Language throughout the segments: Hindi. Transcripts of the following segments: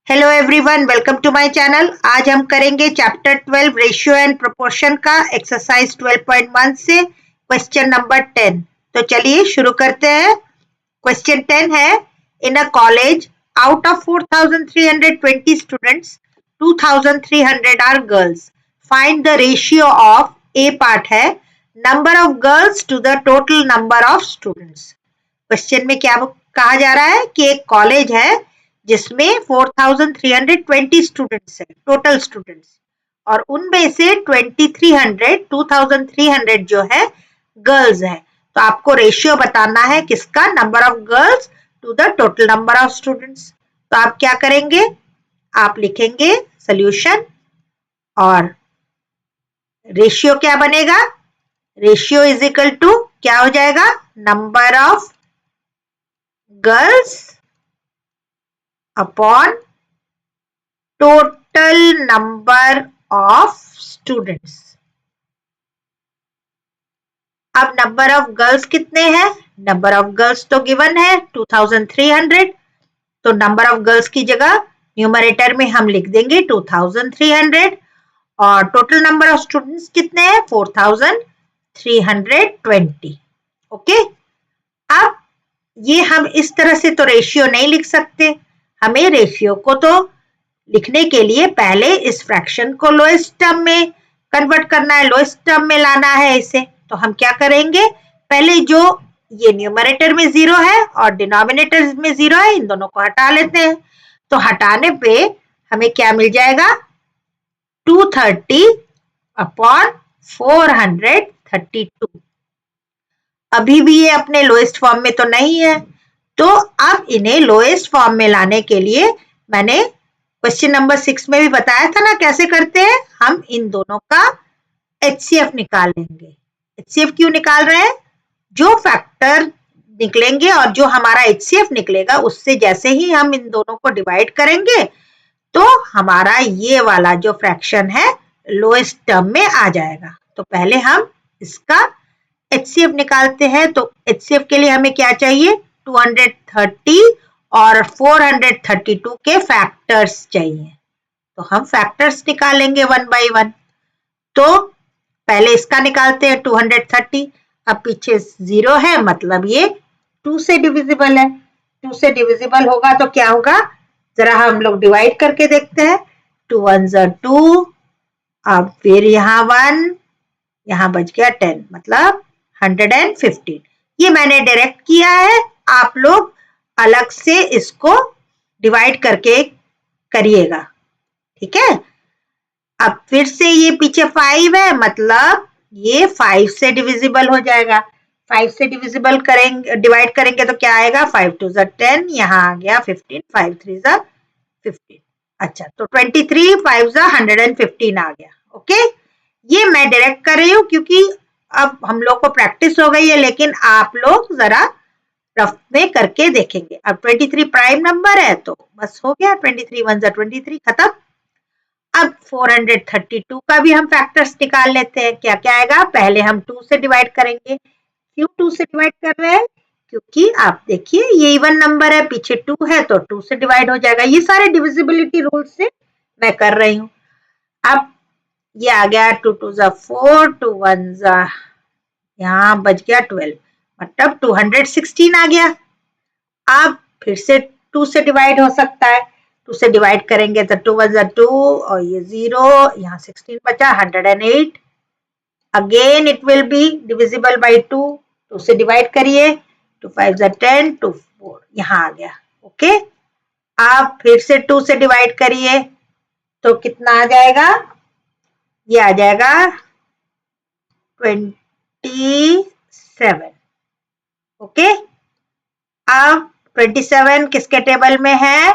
Hello everyone, welcome to my channel. आज हम करेंगे चैप्टर 12 रेशियो एंड प्रोपोर्शन का एक्सरसाइज 12.1 से क्वेश्चन नंबर 10। तो चलिए शुरू करते हैं। क्वेश्चन 10 है, in a college out of 4320 students 2300 are girls. Find the ratio of a part है number of girls to the total number of students. Question में क्या कहा जा रहा है कि एक कॉलेज है जिसमें 4320 स्टूडेंट्स है, टोटल स्टूडेंट्स, और उनमें से 2300 जो है गर्ल्स है। तो आपको रेशियो बताना है किसका, number of girls to the total number of students. तो आप क्या करेंगे, आप लिखेंगे सॉल्यूशन और रेशियो क्या बनेगा, रेशियो इज इक्वल टू क्या हो जाएगा, number of girls upon total number of students. अब नंबर ऑफ गर्ल्स कितने हैं, नंबर ऑफ गर्ल्स तो गिवन है 2300, तो नंबर ऑफ गर्ल्स की जगह न्यूमरेटर में हम लिख देंगे 2300 और टोटल नंबर ऑफ स्टूडेंट्स कितने हैं 4320। ओके, अब ये हम इस तरह से तो रेशियो नहीं लिख सकते, हमें रेशियो को तो लिखने के लिए पहले इस फ्रैक्शन को लोएस्ट टर्म में कन्वर्ट करना है, लोएस्ट टर्म में लाना है इसे। तो हम क्या करेंगे, पहले जो ये न्यूमरेटर में 0 है और डिनोमिनेटर में 0 है, इन दोनों को हटा लेते हैं। तो हटाने पे हमें क्या मिल जाएगा, 230 अपॉन 432। अभी भी ये अपने लोएस्ट फॉर्म में तो नहीं है, तो अब इन्हें लोएस्ट फॉर्म में लाने के लिए मैंने क्वेश्चन नंबर 6 में भी बताया था ना कैसे करते हैं, हम इन दोनों का HCF निकाल लेंगे। HCF क्यों निकाल रहे हैं, जो फैक्टर निकलेंगे और जो हमारा HCF निकलेगा उससे जैसे ही हम इन दोनों को डिवाइड करेंगे तो हमारा ये वाला जो फ्रैक्शन है लोएस्ट टर्म में आ जाएगा। तो पहले हम इसका HCF निकालते हैं। तो HCF के लिए हमें क्या चाहिए, 230 और 432 के फैक्टर्स चाहिए। तो हम फैक्टर्स निकालेंगे वन बाय वन। तो पहले इसका निकालते हैं 230, अब पीछे 0 है मतलब ये 2 से डिविजिबल है, 2 से डिविजिबल होगा तो क्या होगा, जरा हम लोग डिवाइड करके देखते हैं। 2 1 2, अब फिर यहाँ 1, यहाँ बच गया 10, मतलब 115। ये मैंने डायरेक्ट किया है, आप लोग अलग से इसको डिवाइड करके करिएगा, ठीक है। अब फिर से ये पीछे 5 है मतलब ये 5 से डिविजिबल हो जाएगा। 5 से डिविजिबल करेंगे, डिवाइड करेंगे तो क्या आएगा, 5 2 10, यहाँ आ गया 15, 5 3 15। अच्छा, तो 23 5 115 आ गया। ओके, ये मैं डायरेक्ट कर रही हूँ क्योंकि अब हम लोग को प्रैक्टिस हो गई है, लेकिन आप लोग जरा रफ में करके देखेंगे। अब 23 प्राइम नंबर है तो बस हो गया, 23 1 23 खत्म। अब 432 का भी हम फैक्टर्स निकाल लेते हैं। क्या क्या आएगा, पहले हम 2 से डिवाइड करेंगे। क्यों 2 से डिवाइड कर रहे हैं, क्योंकि आप देखिए ये इवन नंबर है, पीछे 2 है तो 2 से डिवाइड हो जाएगा। ये सारे डिविजिबिलिटी रूल से मैं कर रही हूँ। अब ये आ गया 2 2 4, 2 1 यहाँ बच गया 12, मतलब 216 आ गया। अब फिर से 2 से डिवाइड हो सकता है, 2 से डिवाइड करेंगे तो 2 1 2 और ये 0, यहाँ 16 बचा, 108। Again it will be divisible by 2, 2 से डिवाइड करिए, 2 5 10, 2 4 यहाँ आ गया। ओके, आप फिर से 2 से डिवाइड करिए तो कितना आ जाएगा, ये आ जाएगा 27। ओके, अब 27 किसके टेबल में है,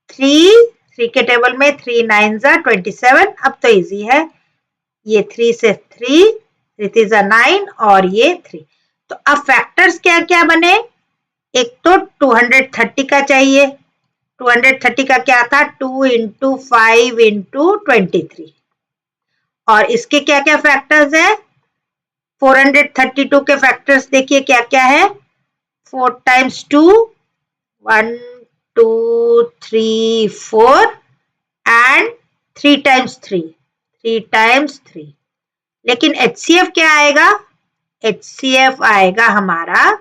3 के टेबल में, 3 9 27। अब तो इजी है, ये 3 से 3 9 और ये 3। तो अब फैक्टर्स क्या क्या बने, एक तो 230 का चाहिए, 230 का क्या था, 2 इंटू 5 इंटू 23, और इसके क्या क्या फैक्टर्स है, 432 के फैक्टर्स देखिए क्या क्या है, 4 टाइम्स 2 1 2, 3, 4 एंड 3 टाइम्स 3 लेकिन HCF क्या आएगा? HCF आएगा हमारा,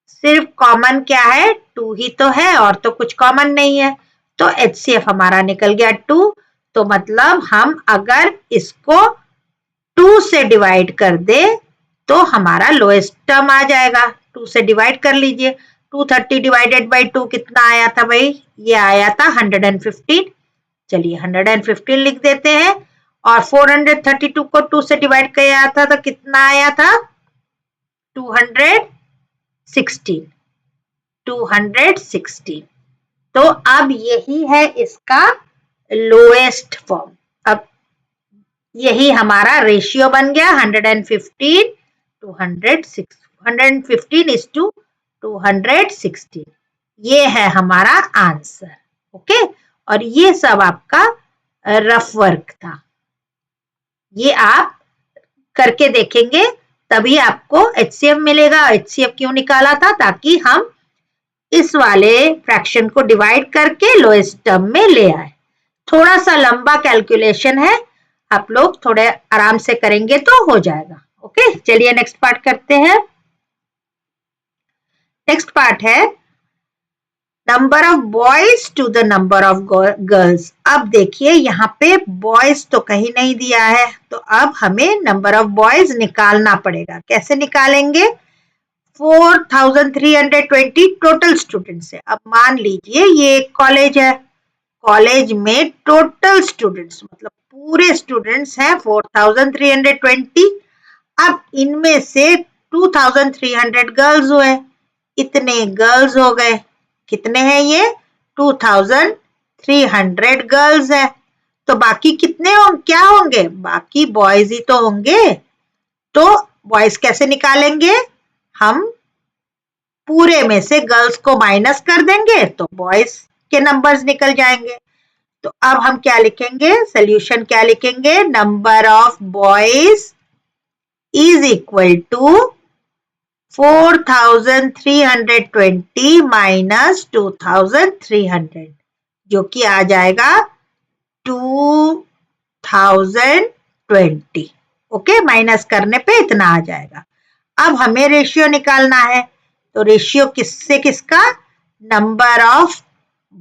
सिर्फ कॉमन क्या है? 2 ही तो है और तो कुछ कॉमन नहीं है, तो HCF हमारा निकल गया 2। तो मतलब हम अगर इसको 2 से डिवाइड कर दे तो हमारा लोएस्ट टर्म आ जाएगा। 2 से डिवाइड कर लीजिए, 230 डिवाइडेड बाई 2 कितना आया था भाई? ये आया था 115। चलिए 115 लिख देते हैं, और 432 को 2 से डिवाइड किया था तो कितना आया था? 216। तो अब यही है इसका लोएस्ट फॉर्म। अब यही हमारा रेशियो बन गया 115 इज टू 216। ये है हमारा आंसर। ओके, और ये सब आपका रफ वर्क था, ये आप करके देखेंगे तभी आपको HCF मिलेगा। HCF क्यों निकाला था? ताकि हम इस वाले फ्रैक्शन को डिवाइड करके लोएस्ट टर्म में ले आए। थोड़ा सा लंबा कैलकुलेशन है, आप लोग थोड़े आराम से करेंगे तो हो जाएगा। ओके, चलिए नेक्स्ट पार्ट करते हैं। नेक्स्ट पार्ट है number of boys to the number of girls. अब देखिए यहाँ पे बॉयज तो कहीं नहीं दिया है, तो अब हमें नंबर ऑफ बॉयज निकालना पड़ेगा। कैसे निकालेंगे? 4320 टोटल स्टूडेंट्स है। अब मान लीजिए ये एक कॉलेज है, कॉलेज में टोटल स्टूडेंट्स मतलब पूरे स्टूडेंट्स हैं 4320। अब इनमें से 2300 गर्ल्स हुए, इतने गर्ल्स हो गए। कितने हैं ये? 2300 गर्ल्स है। तो बाकी कितने क्या होंगे? बाकी बॉयज ही तो होंगे। तो बॉयज कैसे निकालेंगे? हम पूरे में से गर्ल्स को माइनस कर देंगे तो बॉयज के नंबर्स निकल जाएंगे। तो अब हम क्या लिखेंगे? सोल्यूशन क्या लिखेंगे? Number of boys is equal to 4320 minus 2300, जो कि आ जाएगा 2020। ओके, माइनस करने पे इतना आ जाएगा। अब हमें रेशियो निकालना है, तो रेशियो किससे किसका? नंबर ऑफ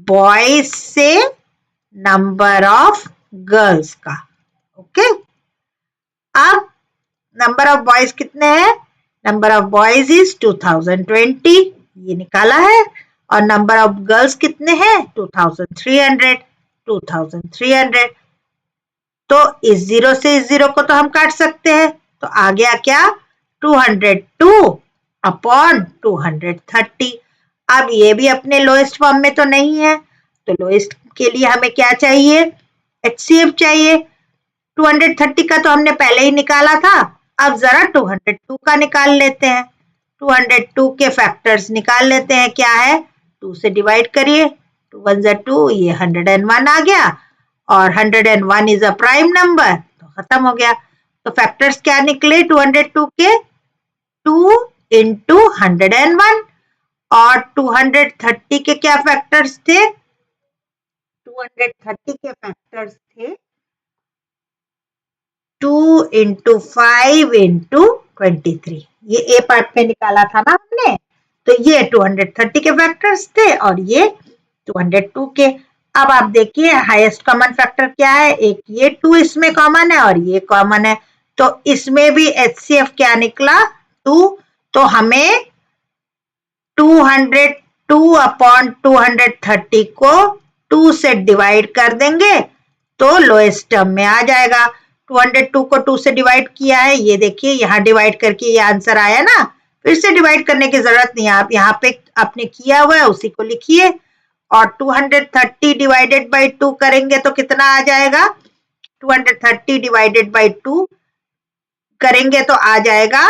बॉयज से नंबर ऑफ गर्ल्स का। ओके, अब नंबर ऑफ बॉयज कितने हैं? नंबर ऑफ बॉयज इज 2020, ये निकाला है। और नंबर ऑफ गर्ल्स कितने हैं? 2300। तो इस जीरो से इस जीरो को तो हम काट सकते हैं, तो आ गया क्या? 202 अपॉन 230। अब ये भी अपने लोएस्ट फॉर्म में तो नहीं है, तो लोएस्ट के लिए हमें क्या चाहिए? HCF चाहिए। 230 का तो हमने पहले ही निकाला था, अब जरा 202 का निकाल लेते हैं। 202 के फैक्टर्स निकाल लेते हैं। क्या है? 2 से डिवाइड करिए, 2 1 ज़ा 2, ये 101 आ गया, और 101 इज अ प्राइम नंबर, तो खत्म हो गया। तो फैक्टर्स क्या निकले 202 के? 2 इंटू 101। और 230 के क्या फैक्टर्स थे? 230 के फैक्टर्स थे 2 इंटू 5 इंटू 23। ये ए पार्ट में निकाला था ना हमने, तो ये 230 के फैक्टर्स थे और ये 202 के। अब आप देखिए हाईएस्ट कॉमन फैक्टर क्या है? एक ये 2 इसमें कॉमन है और ये कॉमन है, तो इसमें भी HCF क्या निकला? 2। तो हमें 202 अपॉन 230 को 2 से डिवाइड कर देंगे तो लोएस्ट टर्म में आ जाएगा। 202 को 2 से डिवाइड किया है, ये देखिए यहाँ डिवाइड करके ये आंसर आया ना। फिर से डिवाइड करने की जरूरत नहीं है, आप यहाँ पे आपने किया हुआ है उसी को लिखिए। और 230 डिवाइडेड बाई 2 करेंगे तो कितना आ जाएगा? 230 डिवाइडेड बाई 2 करेंगे तो आ जाएगा,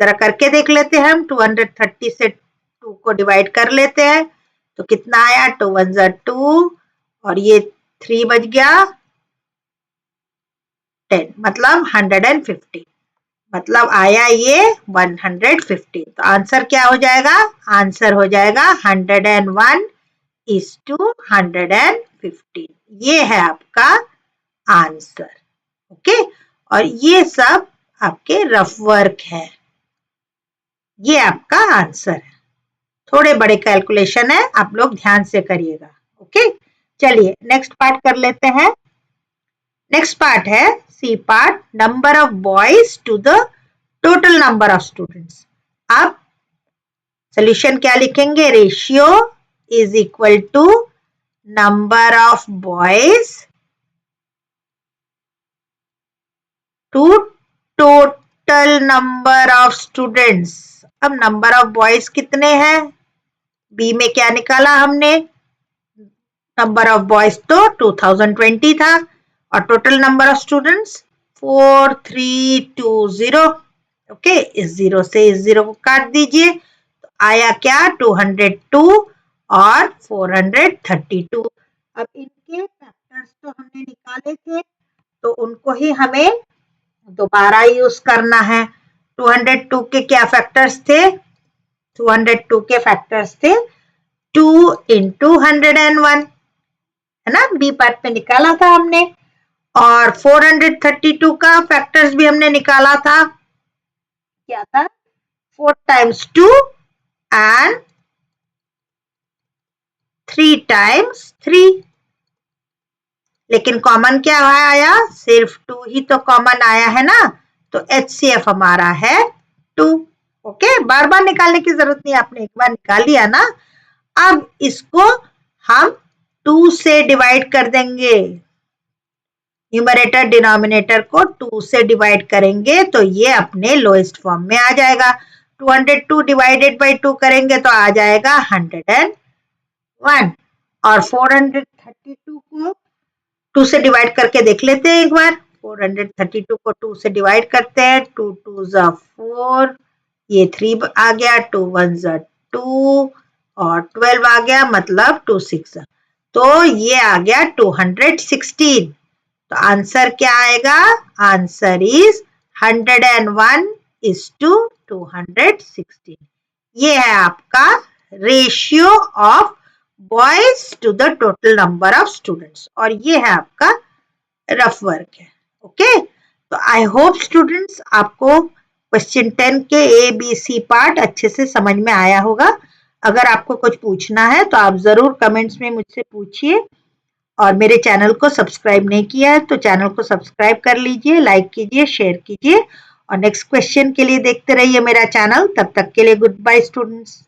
जरा करके देख लेते हैं हम। 230 से 2 को डिवाइड कर लेते हैं तो कितना आया? 2 1 ज़ा 2 और ये 3 बच गया 10, मतलब 150, मतलब आया ये 150। तो आंसर क्या हो जाएगा? आंसर हो जाएगा 101 इज टू 115। ये है आपका आंसर। ओके, और ये सब आपके रफ वर्क है। ये आपका आंसर है। थोड़े बड़े कैलकुलेशन है, आप लोग ध्यान से करिएगा। ओके, चलिए नेक्स्ट पार्ट कर लेते हैं। नेक्स्ट पार्ट है C part, number of boys to the total number of students. आप सोल्यूशन क्या लिखेंगे? Ratio is equal to number of boys to total number of students. अब नंबर ऑफ बॉयज कितने हैं? बी में क्या निकाला हमने? नंबर ऑफ बॉयज तो 2020 था, और total number of students 4320। Okay, इस जीरो से इस जीरो को काट दीजिए, तो आया क्या? 202 और 432। अब इनके फैक्टर्स तो हमने निकाले थे, तो उनको ही हमें दोबारा यूज करना है। 202 के क्या फैक्टर्स थे? 202 के फैक्टर्स थे 2 into 101, है ना, बी पार्ट में निकाला था हमने। और 432 का फैक्टर्स भी हमने निकाला था। क्या था? 4 times 2 and 3 times 3। लेकिन कॉमन क्या आया? सिर्फ 2 ही तो कॉमन आया है ना, तो HCF हमारा है 2। ओके, बार बार निकालने की जरूरत नहीं, आपने एक बार निकाल लिया ना। अब इसको हम 2 से डिवाइड कर देंगे। न्यूमरेटर डिनोमिनेटर को 2 से डिवाइड करेंगे तो ये अपने लोएस्ट फॉर्म में आ जाएगा। 202 डिवाइडेड बाई 2 करेंगे तो आ जाएगा 101, और 432 को 2 से डिवाइड करके देख लेते हैं एक बार। 432 को 2 से डिवाइड करते हैं, 2 2 4, ये 3 आ गया, 2 1 2 और 12 आ गया, मतलब 2 6, तो ये आ गया 216। तो आंसर क्या आएगा? Answer is 101 is to 216। ये है आपका ratio of boys to the total number of students, और ये है आपका रफ वर्क है। ओके, तो आई होप स्टूडेंट्स आपको क्वेश्चन 10 के ए बी सी पार्ट अच्छे से समझ में आया होगा। अगर आपको कुछ पूछना है तो आप जरूर कमेंट्स में मुझसे पूछिए, और मेरे चैनल को सब्सक्राइब नहीं किया है तो चैनल को सब्सक्राइब कर लीजिए, लाइक कीजिए, शेयर कीजिए, और नेक्स्ट क्वेश्चन के लिए देखते रहिए मेरा चैनल। तब तक के लिए गुड बाय स्टूडेंट्स।